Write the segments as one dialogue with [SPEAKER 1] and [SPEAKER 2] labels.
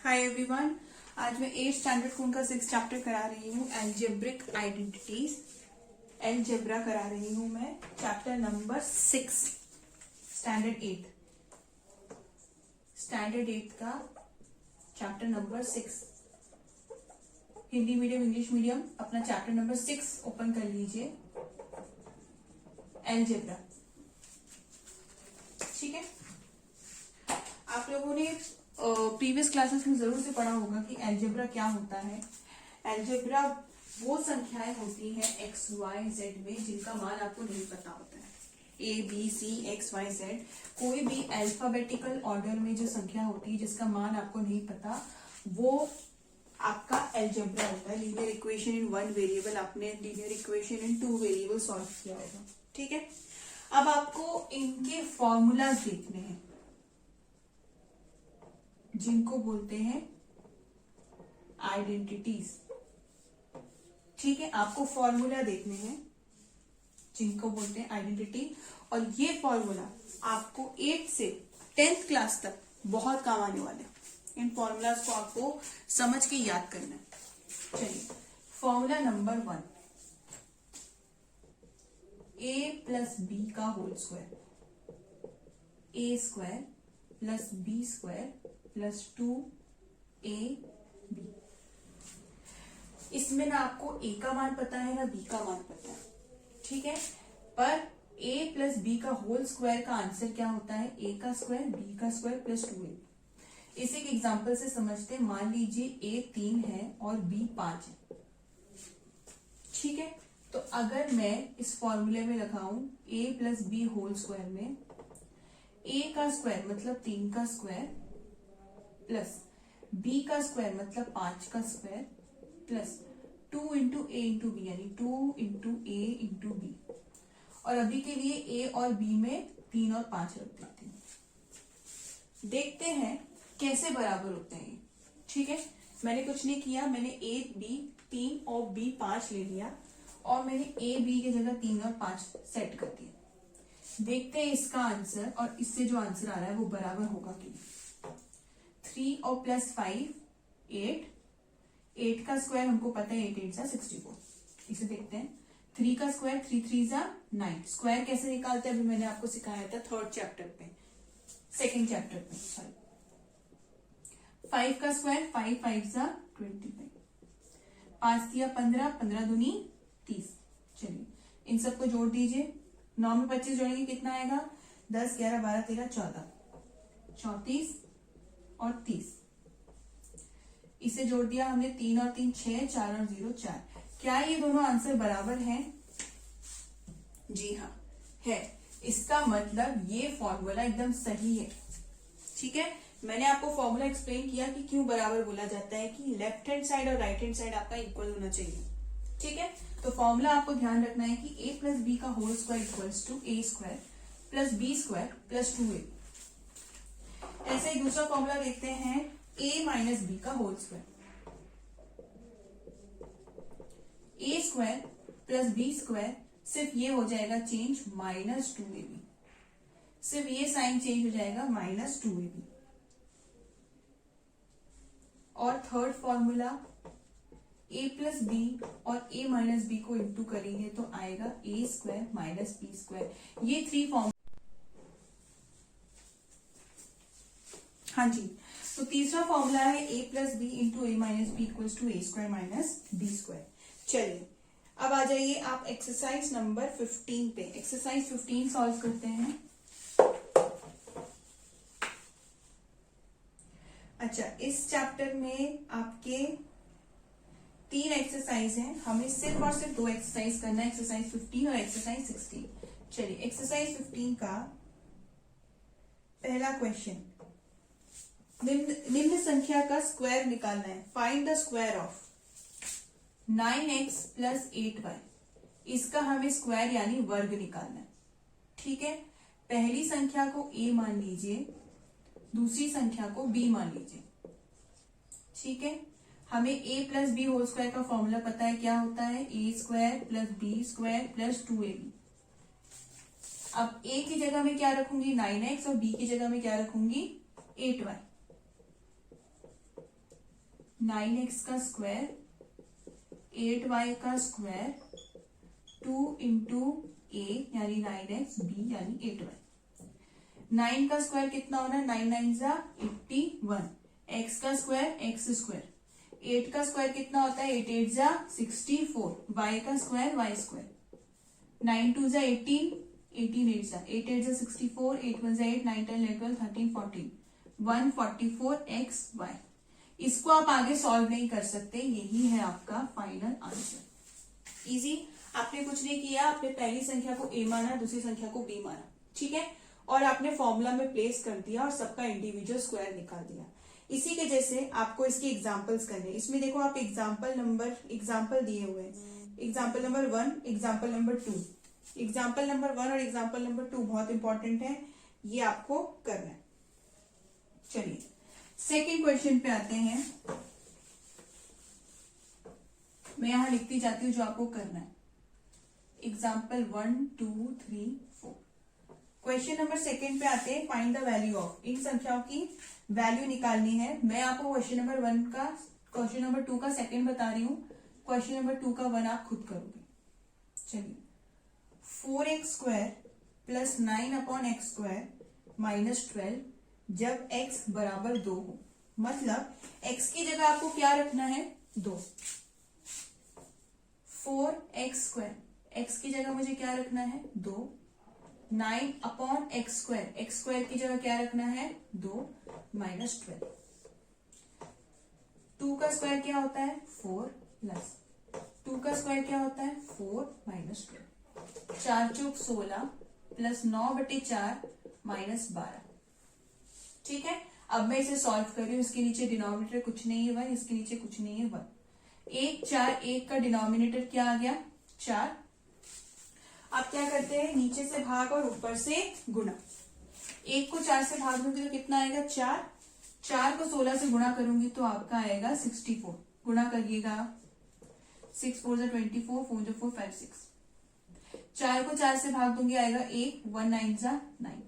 [SPEAKER 1] Hi everyone. आज मैं 8th standard को उनका 6th चैप्टर करा रही हूँ, एल्जेब्रिक आइडेंटिटीज। एल्जेब्रा करा रही हूँ मैं, चैप्टर नंबर 6, स्टैंडर्ड 8 का chapter number 6। Hindi medium English medium अपना चैप्टर नंबर 6 ओपन कर लीजिए, एल्जेब्रा। ठीक है, आप लोगों ने प्रीवियस क्लासेस में जरूर से पढ़ा होगा कि एल्जेब्रा क्या होता है। एल्जेब्रा वो संख्याएं होती हैं एक्स वाई जेड में जिनका मान आपको नहीं पता होता है। A B C X Y Z, कोई भी अल्फाबेटिकल ऑर्डर में जो संख्या होती है जिसका मान आपको नहीं पता, वो आपका एल्जेब्रा होता है। Linear equation in one variable, आपने linear equation in two variable solve किया होगा। ठीक है, अब आपको इनके फॉर्मूलाज देखने हैं जिनको बोलते हैं आइडेंटिटीज। ठीक है, आपको फॉर्मूला देखने हैं जिनको बोलते हैं आइडेंटिटी, और ये फॉर्मूला आपको 8 से 10th क्लास तक बहुत काम आने वाले हैं। इन फॉर्मूलाज को आपको समझ के याद करना है। चलिए, formula number 1, a plus B का whole square, A square plus B square plus 2ab। इसमें ना आपको a का मान पता है ना b का मान पता है। ठीक है, पर a प्लस बी का होल स्क्वायर का आंसर क्या होता है? a का स्क्वायर b का स्क्वायर प्लस 2ab। इसे एक एग्जांपल से समझते हैं। मान लीजिए a 3 है और b 5 है। ठीक है, तो अगर मैं इस फॉर्मूले में लगाऊं a plus B whole square में a का स्क्वायर मतलब 3 का स्क्वायर प्लस b का स्क्वायर मतलब 5 का square plus 2 into A into B, यानी 2 इंटू ए इंटू बी। और अभी के लिए a और b में 3 और 5 रख देते हैं। देखते हैं कैसे बराबर होते हैं। ठीक है, मैंने कुछ नहीं किया, मैंने a b 3 और b 5 ले लिया और मैंने a b की जगह 3 और 5 सेट कर दिया। देखते हैं इसका आंसर और इससे जो आंसर आ रहा है वो बराबर होगा कि नहीं। 3 और प्लस 5 8 का स्क्वायर हमको पता है 8 8 जा 64। इसे देखते हैं। 3 का स्क्वायर 3 3 जा 9। स्क्वायर कैसे निकालते हैं अभी मैंने आपको सिखाया था 3rd चैप्टर पे, 2nd चैप्टर पे, सॉरी। 5 का स्क्वायर 5 5 जा 25, 5 दिया 15, 15 दूनी 30। चलिए, इन सबको जोड़ दीजिए। 9 में 25 जोड़ेंगे कितना आएगा? 10 11 12 13 14, 34 और 30। इसे जोड़ दिया हमने। 3 और 3 6, 4 और 0 4। क्या ये दोनों आंसर बराबर हैं? जी हाँ, है। इसका मतलब ये फॉर्मूला एकदम सही है। ठीक है, मैंने आपको फॉर्मूला एक्सप्लेन किया कि क्यों बराबर बोला जाता है, कि लेफ्ट हैंड साइड और राइट हैंड साइड आपका इक्वल होना चाहिए। ठीक है, तो फॉर्मूला आपको ध्यान रखना है कि a प्लस बी का whole square equals to A square plus B square plus 2a। ऐसे ही दूसरा फॉर्मूला देखते हैं, a माइनस बी का whole square, A square plus B square, सिर्फ ये हो जाएगा चेंज माइनस 2ab। सिर्फ ये साइन चेंज हो जाएगा माइनस 2ab। और third formula, a plus B और a माइनस बी को इंटू करेंगे तो आएगा a square minus B square. ये 3 फॉर्मूला। हाँ जी, तो तीसरा फॉर्मूला है a plus B into A minus B equals to A square minus B square. चलिए, अब आ जाइए आप एक्सरसाइज नंबर 15 पे। एक्सरसाइज 15 सॉल्व करते हैं। अच्छा, इस चैप्टर में आपके 3 एक्सरसाइज हैं। हमें सिर्फ और सिर्फ 2 एक्सरसाइज करना है, एक्सरसाइज 15 और एक्सरसाइज 16। चलिए, एक्सरसाइज 15 का पहला क्वेश्चन, निम्न संख्या का स्क्वायर निकालना है। Find the square of 9x plus 8y। इसका हमें स्क्वायर यानी वर्ग निकालना है। ठीक है, पहली संख्या को a मान लीजिए, दूसरी संख्या को b मान लीजिए। ठीक है, हमें a plus B whole square का फॉर्मूला पता है, क्या होता है? a square plus B square plus 2ab। अब a की जगह में क्या रखूंगी? 9x, और b की जगह में क्या रखूंगी? 8y। 9x का स्क्वायर 8y का स्क्वायर 2 इंटू a यानी 9x, b यानी 8y। 9 का स्क्वायर कितना होना है, 9 9 जा 81, x का स्क्वायर x स्क्वायर, 8 का स्क्वायर कितना होता है 8 8 जा 64, y का स्क्वायर y स्क्वायर, 9 2 जा 18, 18 8 जा 8 8 जा 64, 8 1 जा 8, 9 10 11 12 13 14, 144 x y। इसको आप आगे सॉल्व नहीं कर सकते, यही है आपका फाइनल आंसर। इजी, आपने कुछ नहीं किया, आपने पहली संख्या को a माना, दूसरी संख्या को b माना, ठीक है, और आपने फॉर्मूला में प्लेस कर दिया और सबका इंडिविजुअल स्क्वायर निकाल दिया। इसी के जैसे आपको इसकी एग्जांपल्स करने, इसमें देखो आप एग्जांपल दिए हुए हैं, example number 1, example number 2। Example number 1 और एग्जांपल नंबर 2 बहुत इंपॉर्टेंट है, ये आपको करना है। चलिए सेकेंड क्वेश्चन पे आते हैं, मैं यहां लिखती जाती हूँ जो आपको करना है। एग्जाम्पल 1 2 3 4। क्वेश्चन नंबर सेकेंड पे आते हैं, फाइंड द वैल्यू ऑफ। इन संख्याओं की वैल्यू निकालनी है। मैं आपको क्वेश्चन नंबर 1 का, क्वेश्चन नंबर 2 का सेकेंड बता रही हूँ, क्वेश्चन नंबर 2 का 1 आप खुद करोगे। चलिए 4x square plus 9 upon x square minus 12 जब x बराबर 2 हो, मतलब x की जगह आपको क्या रखना है 2। 4x स्क्वायर, x की जगह मुझे क्या रखना है 2। 9 upon x square, x square की जगह क्या रखना है 2 माइनस 12। 2 का स्क्वायर क्या होता है 4 प्लस 2 का स्क्वायर क्या होता है 4 माइनस 12। 4 चौक 16 प्लस 9/4 माइनस 12। ठीक है, अब मैं इसे सॉल्व कर रही हूं। इसके नीचे डिनोमिनेटर कुछ नहीं है 1, इसके नीचे कुछ नहीं है 1। 1 4 1 का डिनोमिनेटर क्या आ गया 4। आप क्या करते हैं, नीचे से भाग और ऊपर से गुणा। 1 को 4 से भाग दूंगी तो कितना आएगा 4। 4 को 16 से गुणा करूंगी तो आपका आएगा 64। गुणा करिएगा, 6 4 जा 24, 4 जा 4 5 6। 4 को 4 से भाग दूंगी आएगा 1, 1 9 जा 9।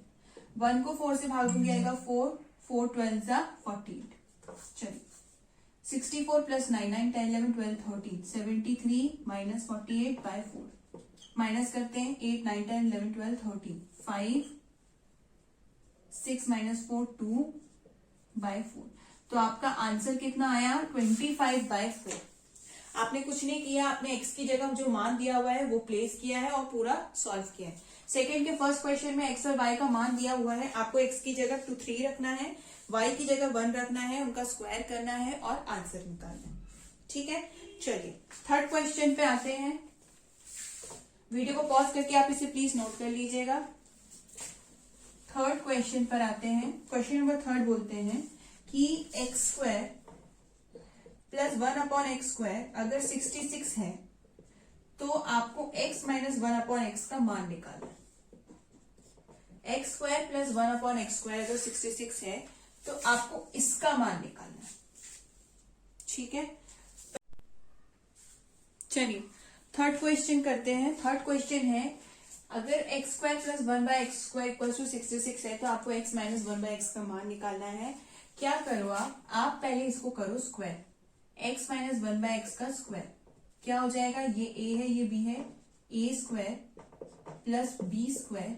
[SPEAKER 1] 1 को 4 से भाग दूंगी आएगा 4, 4 12 जा 48। चलिए 64 प्लस 9 9 10 11 12 13 73 माइनस 48 बाय 4। माइनस करते हैं 8 9 10 11 12 13 5 6 माइनस 4 2 बाय 4। तो आपका आंसर कितना आया 25 बाय 4। आपने कुछ नहीं किया, आपने x की जगह जो मान दिया हुआ है वो प्लेस किया है और पूरा सॉल्व किया है। सेकेंड के फर्स्ट क्वेश्चन में x और y का मान दिया हुआ है, आपको x की जगह 2 3 रखना है, y की जगह 1 रखना है, उनका स्क्वायर करना है और आंसर निकालना है। ठीक है, चलिए थर्ड क्वेश्चन पे आते हैं। वीडियो को पॉज करके आप इसे प्लीज नोट कर लीजिएगा। थर्ड क्वेश्चन पर आते हैं। क्वेश्चन नंबर 3 बोलते हैं कि x square plus 1 upon x square अगर 66 है तो आपको x माइनस 1 अपॉन एक्स का मान निकालना है। X square plus 1 upon x square अगर 66 है तो आपको इसका मान निकालना है। ठीक है, चलिए थर्ड क्वेश्चन करते हैं। थर्ड क्वेश्चन है, अगर X square plus 1 by X square equal to 66 है तो आपको x माइनस 1 बाय एक्स का मान निकालना है। क्या करो आप पहले इसको करो square. x minus 1 by X का स्क्वायर क्या हो जाएगा, ये a है ये b है, a square plus b square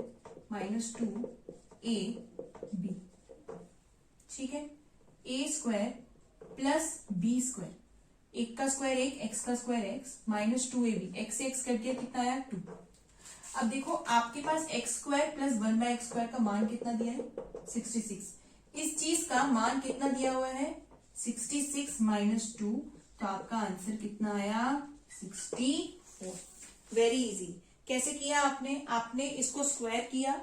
[SPEAKER 1] minus 2ab। ठीक है, a square plus b square, एक का स्क्वायर 1, x का square x minus 2ab। x से x कट गया कितना आया 2। अब देखो आपके पास x square plus 1 by X square का मान कितना दिया है 66। इस चीज का मान कितना दिया हुआ है 66 माइनस 2, तो आपका आंसर कितना आया 64। Very easy. कैसे किया आपने इसको स्क्वायर किया,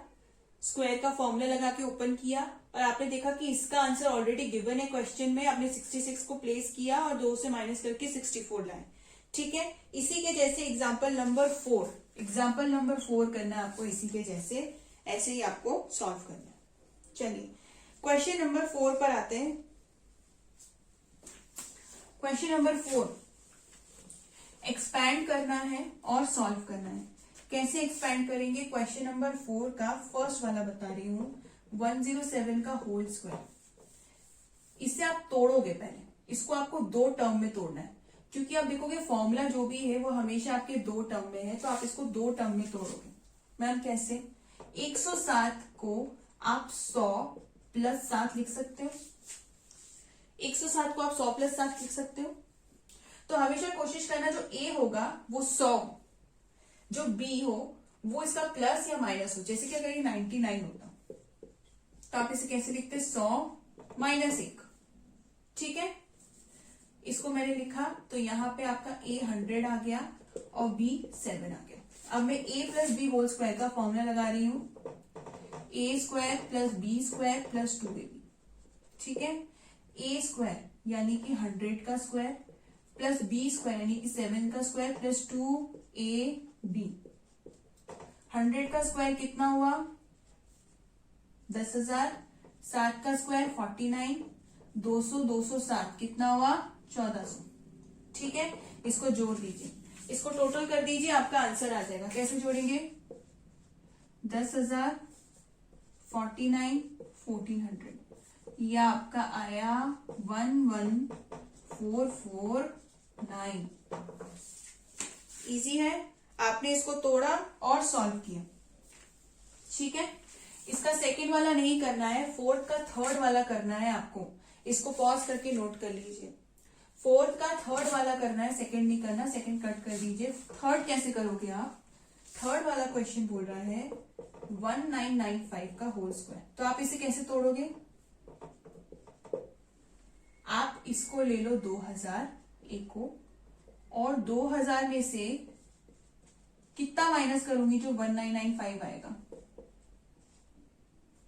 [SPEAKER 1] स्क्वायर का फॉर्मूला लगा के ओपन किया और आपने देखा कि इसका आंसर ऑलरेडी गिवन है क्वेश्चन में। आपने 66 को प्लेस किया और 2 से माइनस करके 64 लाए। ठीक है, इसी के जैसे एग्जाम्पल नंबर 4 करना है आपको। इसी के जैसे ऐसे ही आपको सॉल्व करना है। चलिए क्वेश्चन नंबर 4 पर आते हैं। क्वेश्चन नंबर 4 एक्सपैंड करना है और सॉल्व करना है। कैसे एक्सपैंड करेंगे, क्वेश्चन नंबर 4 का फर्स्ट वाला बता रही हूं, 107 का होल स्क्वायर। इसे आप तोड़ोगे पहले, इसको आपको दो टर्म में तोड़ना है, क्योंकि आप देखोगे फॉर्मूला जो भी है वो हमेशा आपके दो टर्म में है, तो आप इसको दो टर्म में तोड़ोगे। मैम कैसे? 107 को आप 100 प्लस 7 लिख सकते हो। 107 को आप 100 प्लस 7 लिख सकते हो। तो हमेशा कोशिश करना जो ए होगा वो 100 हो, जो बी हो वो इसका प्लस या माइनस हो। जैसे कि अगर ये 99 होता तो आप इसे कैसे लिखते? 100 माइनस 1। ठीक है, इसको मैंने लिखा तो यहां पे आपका ए 100 आ गया और बी 7 आ गया। अब मैं A plus B whole square का फॉर्मूला लगा रही हूं, A square plus B square plus 2ab। ठीक है, ए स्क्वायर यानी कि 100 का स्क्वायर प्लस बी स्क्वायर यानी कि 7 का स्क्वायर प्लस 2ab। 100 का स्क्वायर कितना हुआ? 10,000। 7 का स्क्वायर 49। 200 207 कितना हुआ? 1400। ठीक है, इसको जोड़ दीजिए, इसको टोटल कर दीजिए, आपका आंसर आ जाएगा। कैसे जोड़ेंगे? 10,000 49 1400, यह आपका आया 11449। इजी है, आपने इसको तोड़ा और सॉल्व किया। ठीक है, इसका सेकंड वाला नहीं करना है, फोर्थ का थर्ड वाला करना है आपको। इसको पॉज करके नोट कर लीजिए। फोर्थ का थर्ड वाला करना है, सेकंड नहीं करना, सेकंड कट कर दीजिए। थर्ड कैसे करोगे आप? थर्ड वाला क्वेश्चन बोल रहा है 1995 का होल स्क्वायर, तो आप इसे कैसे तोड़ोगे? आप इसको ले लो 2000 एक को, और 2000 में से कितना माइनस करूंगी जो 1995 आएगा?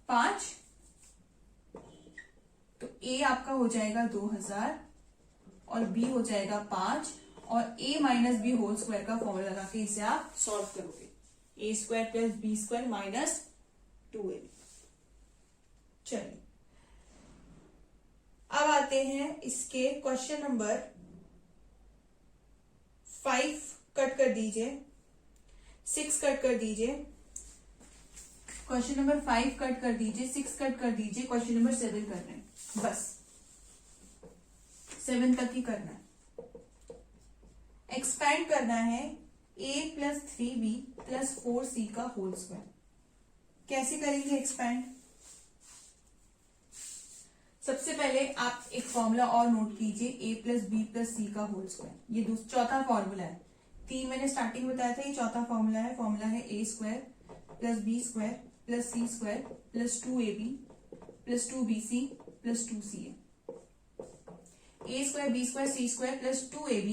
[SPEAKER 1] 5। तो ए आपका हो जाएगा 2000 और बी हो जाएगा 5, और A minus B whole square का फॉर्मूला लगा के इसे आप सॉल्व करोगे। A square plus B square minus 2ab। चलिए अब आते हैं इसके क्वेश्चन नंबर 5 कट कर दीजिए, 6 कट कर दीजिए, क्वेश्चन नंबर 5 कट कर दीजिए, 6 कट कर दीजिए, क्वेश्चन नंबर 7 कर रहे हैं, बस 7 तक ही करना है। एक्सपैंड करना है a plus 3b plus 4c का होल स्क्वायर। कैसे करेंगे एक्सपैंड? सबसे पहले आप एक फॉर्मूला और नोट कीजिए, a प्लस बी प्लस सी का होल स्क्वायर। ये चौथा फॉर्मूला है, 3 मैंने स्टार्टिंग बताया था, ये चौथा फॉर्मूला है। फॉर्मूला है a square plus B square plus C square plus 2ab plus 2bc plus 2ca। a square B square C square plus 2ab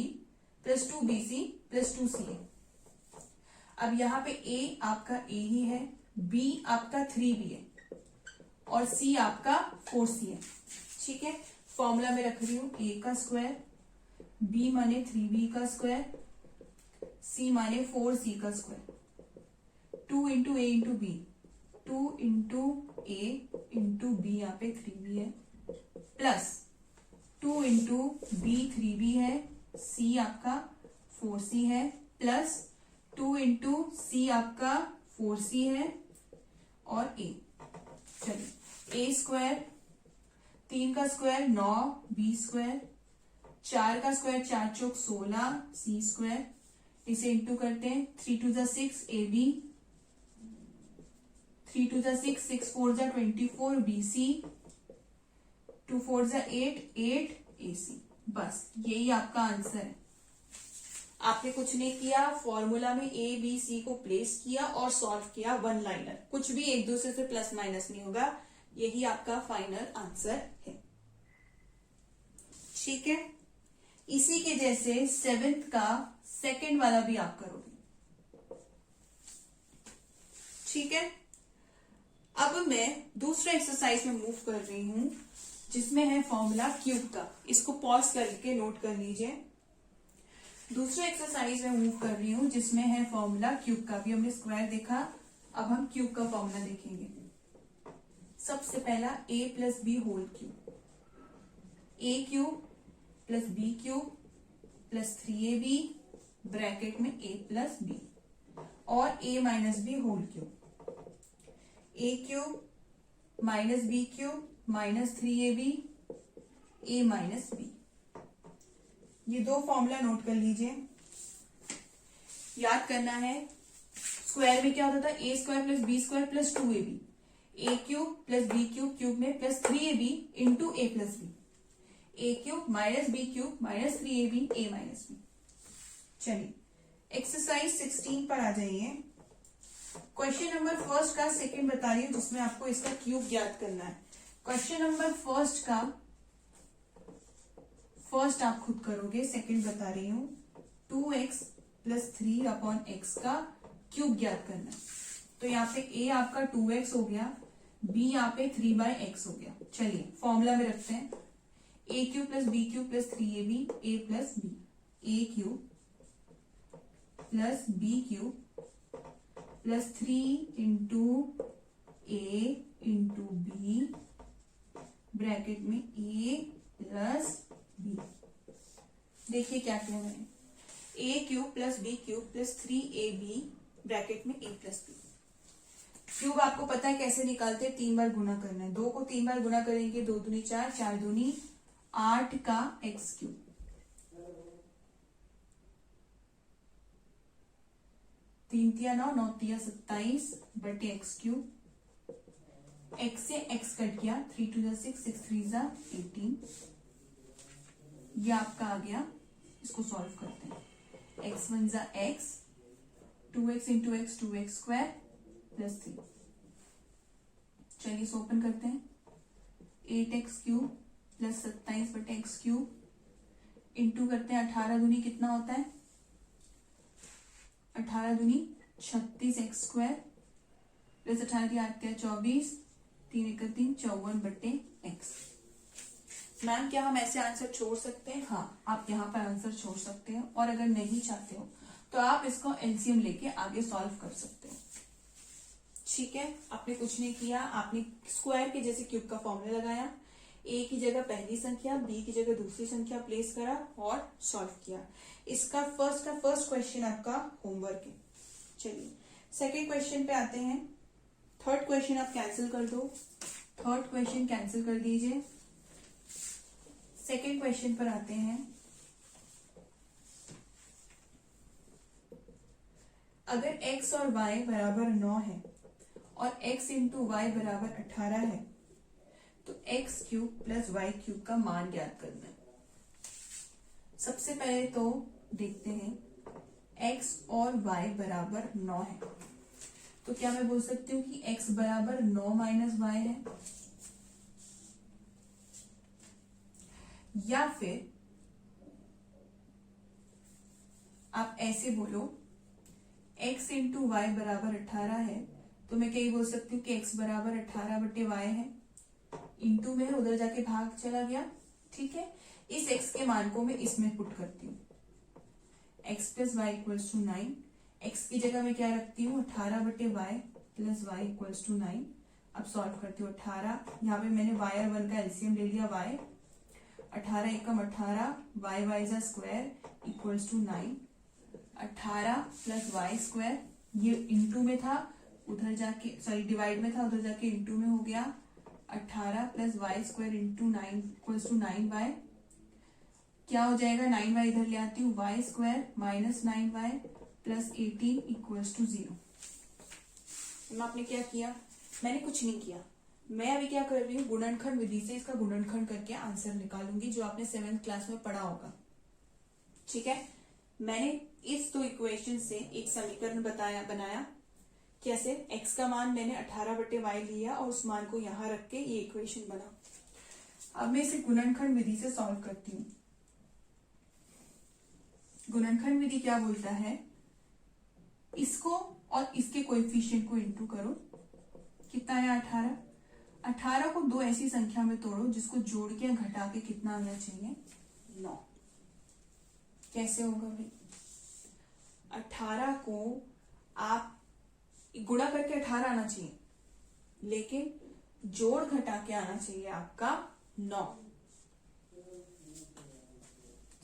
[SPEAKER 1] plus 2bc plus 2ca। अब यहाँ पे a आपका a ही है, b आपका 3b है और c आपका 4c है। ठीक है, फॉर्मूला में रख रही हूं a का स्क्वायर, b माने 3b का स्क्वायर, c माने 4c का square, 2 into a into b, 2 into a into b यहाँ पे 3b है, प्लस 2 इंटू b 3b है, c आपका 4c है, प्लस 2 इंटू c आपका 4c है और a। चलिए a स्क्वायर, 3 का स्क्वायर 9 b स्क्वायर, 4 का स्क्वायर 4 चौक 16 c स्क्वायर, इसे इंटू करते हैं, 3 to 6 ab, 3 to 6 6 4 24 bc, 2 4 8 8 ac। बस यही आपका आंसर है। आपने कुछ नहीं किया, फॉर्मूला में ए बी सी को प्लेस किया और सॉल्व किया, वन लाइनर, कुछ भी एक दूसरे से प्लस माइनस नहीं होगा। यही आपका फाइनल आंसर है। ठीक है, इसी के जैसे 7th का सेकंड वाला भी आप करोगे। ठीक है, अब मैं दूसरे एक्सरसाइज में मूव कर रही हूं जिसमें है फॉर्मूला क्यूब का। इसको पॉज करके नोट कर लीजिए। दूसरे एक्सरसाइज में मूव कर रही हूं जिसमें है फॉर्मूला क्यूब का। भी हमने स्क्वायर देखा, अब हम क्यूब का फॉर्मूला देखेंगे। सबसे पहला a plus B whole cube, a cube plus B cube plus 3ab bracket में a प्लस बी, और a minus B whole cube, a cube minus B cube minus 3ab a minus B. ये दो formula note कर लीजिए, याद करना है। Square में क्या होता था, A square plus B square plus 2ab, A cube plus B cube cube में plus 3ab into A plus B, A cube minus B cube minus 3ab A minus B. चलिए एक्सरसाइज 16 पर आ जाइए। Question number first का second बता रही हूँ जिसमें आपको इसका क्यूब ज्ञात करना है। क्वेश्चन नंबर फर्स्ट का फर्स्ट आप खुद करोगे, सेकंड बता रही हूँ। 2x प्लस 3 अपॉन एक्स का क्यूब ज्ञात करना है। तो यहाँ पे a आपका 2x हो गया, b यहाँ पे 3/x हो गया। चलिए फॉर्मूला में रखते हैं, a cube plus B cube plus 3ab a plus B, a cube plus B cube plus 3 into A into B bracket में a प्लस बी। देखिए क्या किया मैंने, A cube plus B cube plus 3ab bracket में a plus B. Cube आपको पता है कैसे निकालते हैं, 3 बार गुना करना है। 2 को 3 बार गुना करेंगे, 2 दूनी 4, 4 दूनी 8 का एक्स क्यूब, 3 तिया 9, 9 तिया 27 बटे एक्स क्यूब। एक्स से एक्स कट गया, 3 2 6, 6 3 18। ये आपका आ गया, इसको सॉल्व करते हैं। X 1 x, 2x into x 2x square plus 3। चलिए इसे ओपन करते हैं। 8x क्यूब प्लस 27 बटे एक्स क्यूब इंटू करते हैं 18 दूनी कितना होता है, 18 दूनी 36 एक्स स्क्वायर प्लस 18 की 8 24, 3 1 3 54 बटे एक्स। मैम क्या हम ऐसे आंसर छोड़ सकते हैं? हाँ, आप यहाँ पर आंसर छोड़ सकते हैं, और अगर नहीं चाहते हो तो आप इसको एलसीएम लेके आगे सॉल्व कर सकते हो। ठीक है, आपने कुछ नहीं किया, आपने स्क्वायर के जैसे क्यूब का फॉर्मूला लगाया, ए की जगह पहली संख्या, बी की जगह दूसरी संख्या प्लेस करा और सॉल्व किया। इसका फर्स्ट क्वेश्चन आपका होमवर्क है। चलिए सेकेंड क्वेश्चन पे आते हैं। थर्ड क्वेश्चन आप कैंसिल कर दो, थर्ड क्वेश्चन कैंसिल कर दीजिए। सेकेंड क्वेश्चन पर आते हैं। अगर x और y बराबर 9 है और x इंटू वाई बराबर 18 है तो x cube plus Y cube का मान ज्ञात करना है। सबसे पहले तो देखते हैं x और y बराबर 9 है, तो क्या मैं बोल सकती हूँ कि x बराबर 9 माइनस वाई है, या फिर आप ऐसे बोलो x इंटू वाई बराबर 18 है, तो मैं क्या बोल सकती हूँ कि x बराबर 18 बटे वाई है, इंटू में उधर जाके भाग चला गया। ठीक है, इस x के मान को मैं इसमें पुट करती हूँ, x plus Y equals to 9। x की जगह मैं क्या रखती हूँ, 18 बटे Y plus Y equals to 9। अब सॉल्व करती हूँ। 18, यहाँ पे मैंने y और 1 का एलसीएम ले लिया, y 18 एकम 18, वाई वाई जा square equals to 9। 18 plus Y square, ये इंटू में था उधर जाके, सॉरी डिवाइड में था उधर जाके इंटू में हो गया। 18 plus Y square into 9 equals to 9y। क्या हो जाएगा, 9y इधर ले आती हूँ, Y square minus 9y plus 18 equals to 0। आपने क्या किया, मैंने कुछ नहीं किया, मैं अभी क्या कर रही हूँ, गुणनखंड विधि से इसका गुणनखंड करके आंसर निकालूंगी, जो आपने 7th क्लास में पढ़ा होगा। ठीक है, मैंने इस दो इक्वेशन से एक समीकरण बनाया। कैसे, x का मान मैंने 18 बटे वाई लिया और उस मान को यहां रख के ये इक्वेशन बना। अब मैं इसे गुणनखंड विधि से सॉल्व करती हूँ। गुणनखंड विधि क्या बोलता है, इसको और इसके कोएफिशिएंट को इंटू करो, कितना है 18। 18 को दो ऐसी संख्या में तोड़ो जिसको जोड़ के घटा के कितना आना चाहिए, 9। कैसे होगा भाई, 18 को आप गुणा करके 18 आना चाहिए, लेकिन जोड़ घटा के आना चाहिए आपका 9।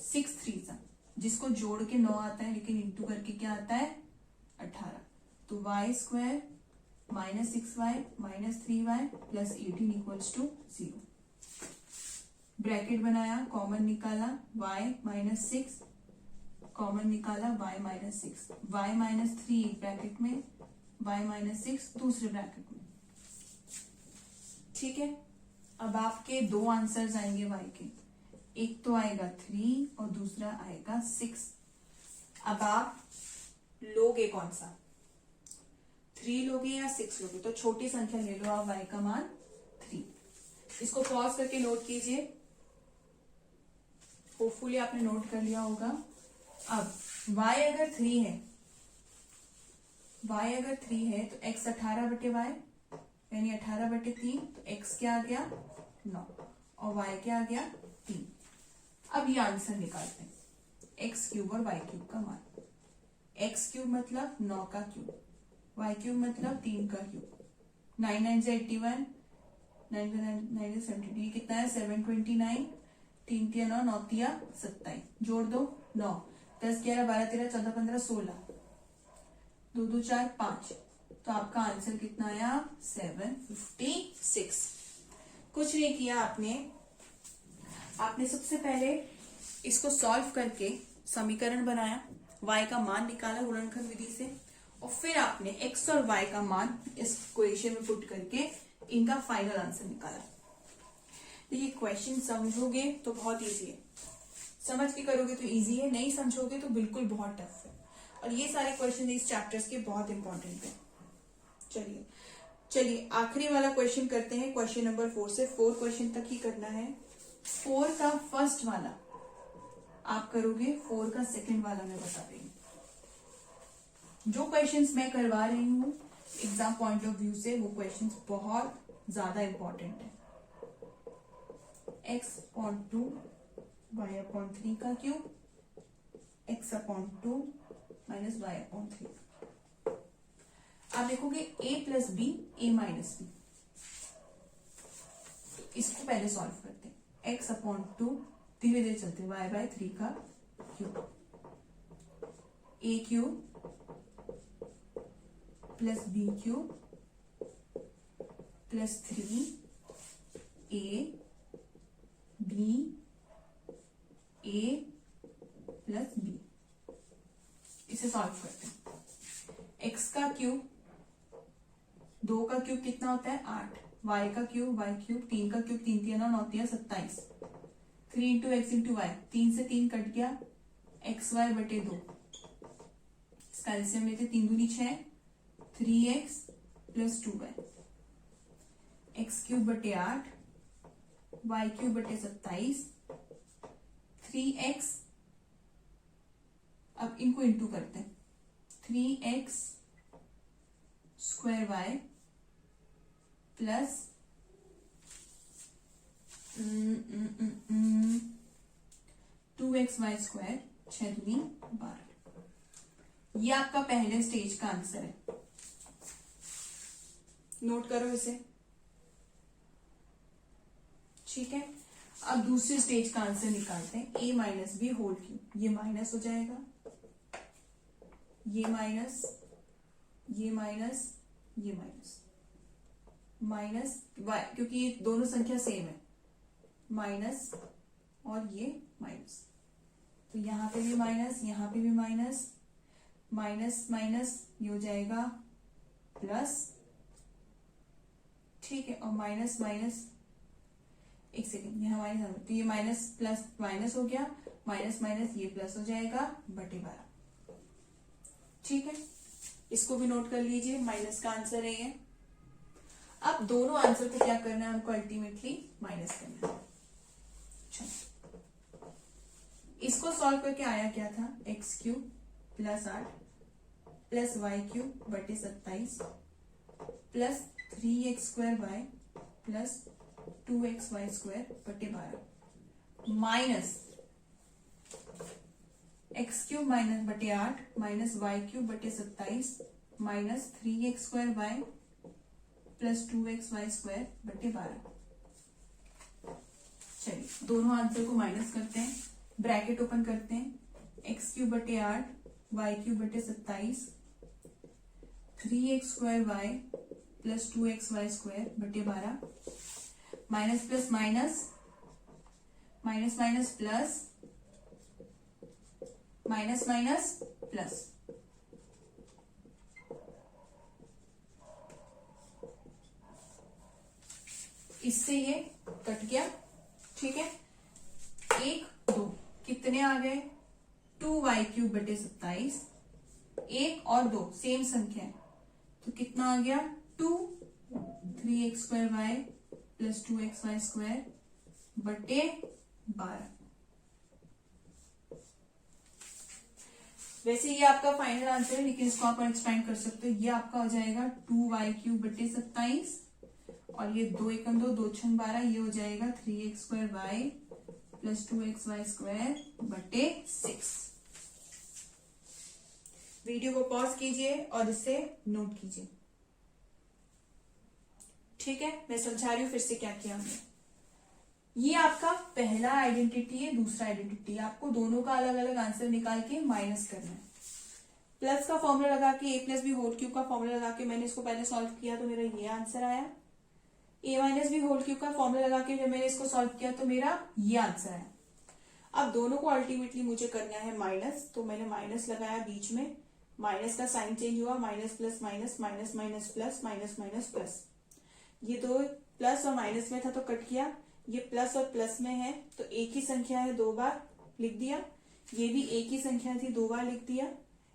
[SPEAKER 1] 6 3 जिसको जोड़ के 9 आता है, लेकिन इंटू करके क्या आता है 18। तो Y square minus 6y minus 3y plus 18 equals to 0। Bracket बनाया, कॉमन निकाला, y माइनस 6, कॉमन निकाला, y minus 6, y minus 3 bracket में, y माइनस 6 दूसरे ब्रैकेट में। ठीक है, अब आपके दो आंसर्स आएंगे y के, एक तो आएगा 3 और दूसरा आएगा 6। अब आप लोगे कौन सा, 3 लोगे या 6 लोगे? तो छोटी संख्या ले लो आप, y का मान 3। इसको पॉज करके नोट कीजिए, होपफुली आपने नोट कर लिया होगा। अब y अगर 3 है, y अगर 3 है तो x 18/y यानी 18/3, तो x क्या आ गया 9 और y क्या आ गया 3। अब ये आंसर निकालते हैं, एक्स क्यूब और वाई क्यूब का मान। एक्स क्यूब मतलब 9 का क्यूब, वाई क्यूब मतलब 3 का क्यूब। 9 9 से 81, 9 9 से 72, ये कितना है 729, 3 3 9 9 3 27, जोड़ दो 9, 10 11 12 13 14 15 16, 2 2 4 5, तो आपका आंसर कितना आया 756। कुछ नहीं किया आपने सबसे पहले इसको सॉल्व करके समीकरण बनाया, y का मान निकाला गुणनखंड विधि से, और फिर आपने x और y का मान इस इक्वेशन में पुट करके इनका फाइनल आंसर निकाला। देखिए क्वेश्चन समझोगे तो बहुत इजी है, समझ के करोगे तो इजी है, नहीं समझोगे तो बिल्कुल बहुत टफ है। और ये सारे क्वेश्चन इस चैप्टर्स के बहुत इंपॉर्टेंट है। चलिए आखिरी वाला क्वेश्चन करते हैं, क्वेश्चन नंबर 4 से 4 क्वेश्चन तक ही करना है। 4 का फर्स्ट वाला आप करोगे, 4 का सेकंड वाला मैं बता रही हूँ। जो क्वेश्चंस मैं करवा रही हूँ एग्जाम पॉइंट ऑफ व्यू से, वो क्वेश्चंस बहुत ज्यादा इंपॉर्टेंट है। x/2 y/3 का क्यूब, x/2 माइनस y/3। आप देखोगे a plus B, a minus B. इसको पहले सॉल्व करते हैं। x/2 धीरे धीरे चलते, y/3 का cube, a cube plus B cube plus 3a b a plus b। इसे सॉल्व करते हैं। x का क्यूब, 2 का क्यूब कितना होता है 8, y का क्यूब y क्यूब, 3 का cube 3 3 9 9 27, 3 into X into Y, 3 से 3 कट गया, xy/2। इसका एलसीएम लेते, 3 दूनी 6, 3x plus 2y, x3/8 y3/27, 3x, अब इनको इंटू करते हैं, 3x square y plus 2xy square, 6 दूनी 12। ये आपका पहले स्टेज का आंसर है, नोट करो इसे। ठीक है, अब दूसरे स्टेज का आंसर निकालते हैं। a minus B whole cube, ये माइनस हो जाएगा, ये माइनस, ये माइनस, ये माइनस, माइनस y, क्योंकि ये दोनों संख्या सेम है, माइनस और ये माइनस, तो यहां पे भी माइनस, यहां पे भी माइनस, माइनस माइनस ये हो जाएगा प्लस। ठीक है, और माइनस माइनस, एक सेकेंड, यहाँ माइनस, तो ये माइनस प्लस माइनस हो गया, माइनस माइनस ये प्लस हो जाएगा बटे 12। ठीक है, इसको भी नोट कर लीजिए, माइनस का आंसर है ये। अब दोनों आंसर को क्या करना है हमको, अल्टीमेटली माइनस करना है। चलो इसको सॉल्व करके आया क्या था, x³ प्लस 8 प्लस y³ बटे 27 plus 3x² y plus 2xy² बटे 12 माइनस x³ माइनस बटे 8 माइनस y³ बटे 27 minus 3x² y plus 2xy² बटे 12। चलिए दोनों आंसर को माइनस करते हैं, ब्रैकेट ओपन करते हैं, x³ बटे 8 y³ बटे 27 3x² y प्लस 2xy² बटे 12 minus plus minus minus minus plus, minus minus plus, इससे ये कट गया, ठीक है। 1 2 कितने आ गए, 2y³ बटे 27, 1 और 2 सेम संख्या है तो कितना आ गया 2, 3x² प्लस 2xy² बटे 12। वैसे ये आपका फाइनल आंसर है, लेकिन इसको आप एक्सपेंड कर सकते हो। ये आपका हो जाएगा 2y³ बटे 27 और ये 2 एकम 2, 2 छंग 12, ये हो जाएगा 3x² प्लस 2xy² बटे 6। वीडियो को पॉज कीजिए और इसे नोट कीजिए, ठीक है। मैं समझा रही हूं फिर से क्या किया हमने। ये आपका पहला आइडेंटिटी है, दूसरा आइडेंटिटी, आपको दोनों का अलग अलग आंसर निकाल के माइनस करना है। प्लस का फॉर्मूला लगा के, a plus B whole cube का फॉर्मूला लगा के मैंने इसको पहले सॉल्व किया तो मेरा ये आंसर आया। a minus B whole cube का फॉर्मूला लगा के जब मैंने इसको सॉल्व किया तो मेरा ये आंसर आया। अब दोनों को अल्टीमेटली मुझे करना है माइनस, तो मैंने माइनस लगाया बीच में, माइनस का साइन चेंज हुआ, minus plus minus, minus minus plus, minus minus plus. ये दो प्लस और माइनस में था तो कट गया, ये प्लस और प्लस में है तो एक ही संख्या है 2 बार लिख दिया, ये भी एक ही संख्या थी 2 बार लिख दिया,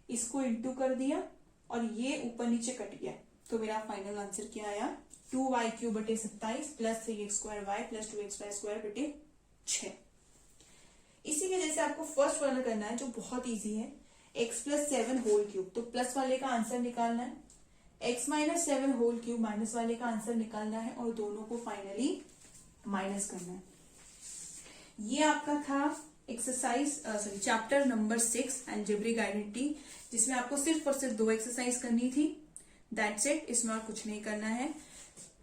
[SPEAKER 1] इसको इंटू कर दिया और ये ऊपर नीचे कट गया। तो मेरा फाइनल आंसर क्या आया, 2y³ बटे 27 प्लस 3x² प्लस 2xy² बटे 6। इसी के जैसे आपको फर्स्ट वाला करना है जो बहुत इजी है, x प्लस 7 होल क्यूब, तो प्लस वाले का आंसर निकालना है, x minus 7 whole cube minus वाले का आंसर निकालना है और दोनों को फाइनली माइनस करना है। ये आपका था exercise chapter number 6 algebraic identity, जिसमें आपको सिर्फ और सिर्फ 2 एक्सरसाइज करनी थी, दैट्स इट। इसमें और कुछ नहीं करना है।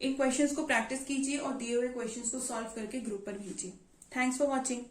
[SPEAKER 1] इन क्वेश्चंस को प्रैक्टिस कीजिए और दिए हुए क्वेश्चंस को सॉल्व करके ग्रुप पर भेजिए। Thanks for watching.